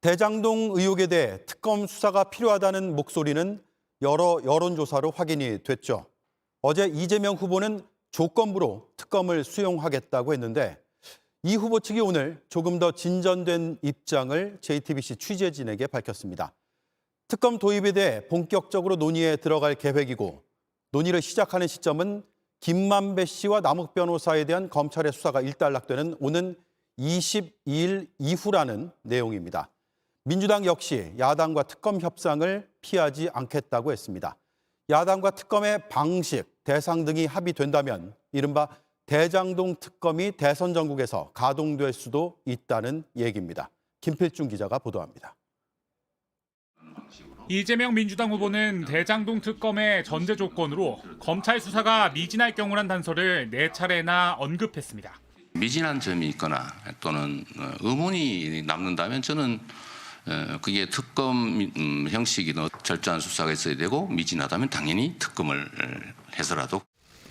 대장동 의혹에 대해 특검 수사가 필요하다는 목소리는 여러 여론조사로 확인이 됐죠. 어제 이재명 후보는 조건부로 특검을 수용하겠다고 했는데 이 후보 측이 오늘 조금 더 진전된 입장을 JTBC 취재진에게 밝혔습니다. 특검 도입에 대해 본격적으로 논의에 들어갈 계획이고 논의를 시작하는 시점은 김만배 씨와 남욱 변호사에 대한 검찰의 수사가 일단락되는 오는 22일 이후라는 내용입니다. 민주당 역시 야당과 특검 협상을 피하지 않겠다고 했습니다. 야당과 특검의 방식, 대상 등이 합의된다면 이른바 대장동 특검이 대선 전국에서 가동될 수도 있다는 얘기입니다. 김필중 기자가 보도합니다. 이재명 민주당 후보는 대장동 특검의 전제 조건으로 검찰 수사가 미진할 경우란 단서를 4차례나 언급했습니다. 미진한 점이 있거나 또는 의문이 남는다면 저는 그게 특검 형식이든 철저한 수사가 있어야 되고 미진하다면 당연히 특검을 해서라도.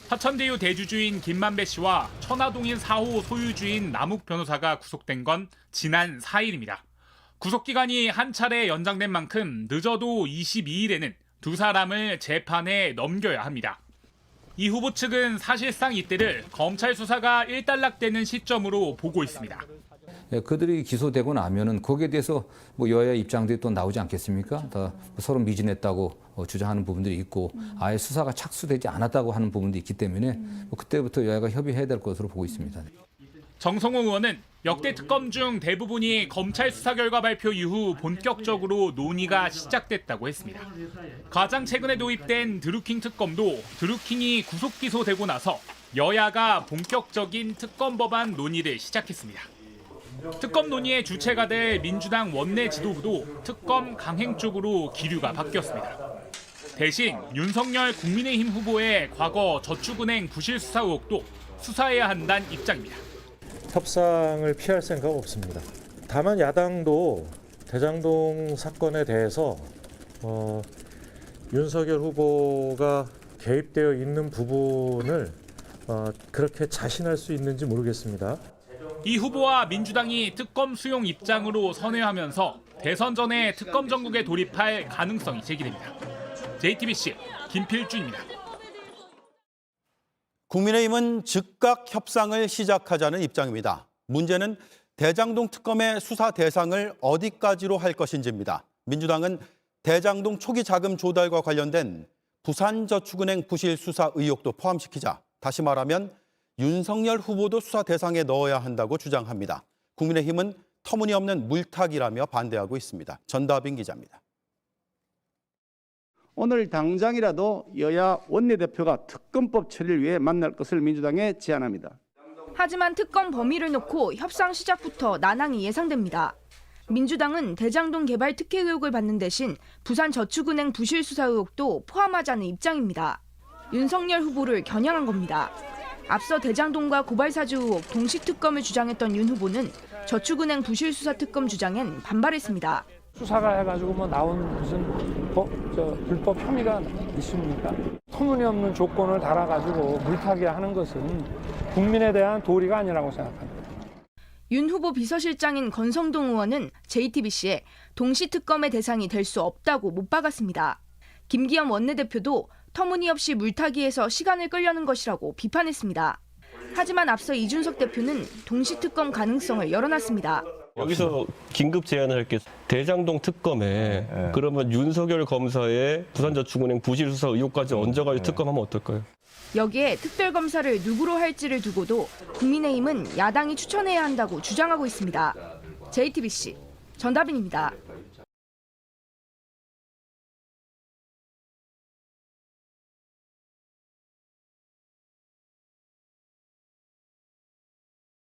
화천대유 대주주인 김만배 씨와 천화동인 4호 소유주인 남욱 변호사가 구속된 건 지난 4일입니다. 구속기간이 한 차례 연장된 만큼 늦어도 22일에는 두 사람을 재판에 넘겨야 합니다. 이 후보 측은 사실상 이때를 검찰 수사가 일단락되는 시점으로 보고 있습니다. 그들이 기소되고 나면은 거기에 대해서 여야 입장들이 또 나오지 않겠습니까? 다 서로 미진했다고 주장하는 부분들이 있고 아예 수사가 착수되지 않았다고 하는 부분도 있기 때문에 그때부터 여야가 협의해야 될 것으로 보고 있습니다. 정성호 의원은 역대 특검 중 대부분이 검찰 수사 결과 발표 이후 본격적으로 논의가 시작됐다고 했습니다. 가장 최근에 도입된 드루킹 특검도 드루킹이 구속 기소되고 나서 여야가 본격적인 특검 법안 논의를 시작했습니다. 특검 논의의 주체가 될 민주당 원내 지도부도 특검 강행 쪽으로 기류가 바뀌었습니다. 대신 윤석열 국민의힘 후보의 과거 저축은행 부실 수사 의혹도 수사해야 한다는 입장입니다. 협상을 피할 생각 없습니다. 다만 야당도 대장동 사건에 대해서 윤석열 후보가 개입되어 있는 부분을 그렇게 자신할 수 있는지 모르겠습니다. 이 후보와 민주당이 특검 수용 입장으로 선회하면서 대선 전에 특검 전국에 돌입할 가능성이 제기됩니다. JTBC 김필주입니다. 국민의힘은 즉각 협상을 시작하자는 입장입니다. 문제는 대장동 특검의 수사 대상을 어디까지로 할 것인지입니다. 민주당은 대장동 초기 자금 조달과 관련된 부산저축은행 부실 수사 의혹도 포함시키자, 다시 말하면 윤석열 후보도 수사 대상에 넣어야 한다고 주장합니다. 국민의힘은 터무니없는 물타기라며 반대하고 있습니다. 전다빈 기자입니다. 오늘 당장이라도 여야 원내대표가 특검법 처리를 위해 만날 것을 민주당에 제안합니다. 하지만 특검 범위를 놓고 협상 시작부터 난항이 예상됩니다. 민주당은 대장동 개발 특혜 의혹을 받는 대신 부산저축은행 부실 수사 의혹도 포함하자는 입장입니다. 윤석열 후보를 겨냥한 겁니다. 앞서 대장동과 고발사주 의혹 동시 특검을 주장했던 윤 후보는 저축은행 부실 수사 특검 주장엔 반발했습니다. 수사가 해가지고 나온 무슨 불법 혐의가 있습니까? 터무니없는 조건을 달아가지고 물타기 하는 것은 국민에 대한 도리가 아니라고 생각합니다. 윤 후보 비서실장인 권성동 의원은 JTBC에 동시특검의 대상이 될 수 없다고 못 박았습니다. 김기현 원내대표도 터무니없이 물타기해서 시간을 끌려는 것이라고 비판했습니다. 하지만 앞서 이준석 대표는 동시특검 가능성을 열어놨습니다. 여기서 긴급 제안을 할게. 대장동 특검에 그러면 윤석열 검사의 부산저축은행 부실 수사 의혹까지 얹어가지고 특검하면 어떨까요? 여기에 특별검사를 누구로 할지를 두고도 국민의힘은 야당이 추천해야 한다고 주장하고 있습니다. JTBC 전다빈입니다.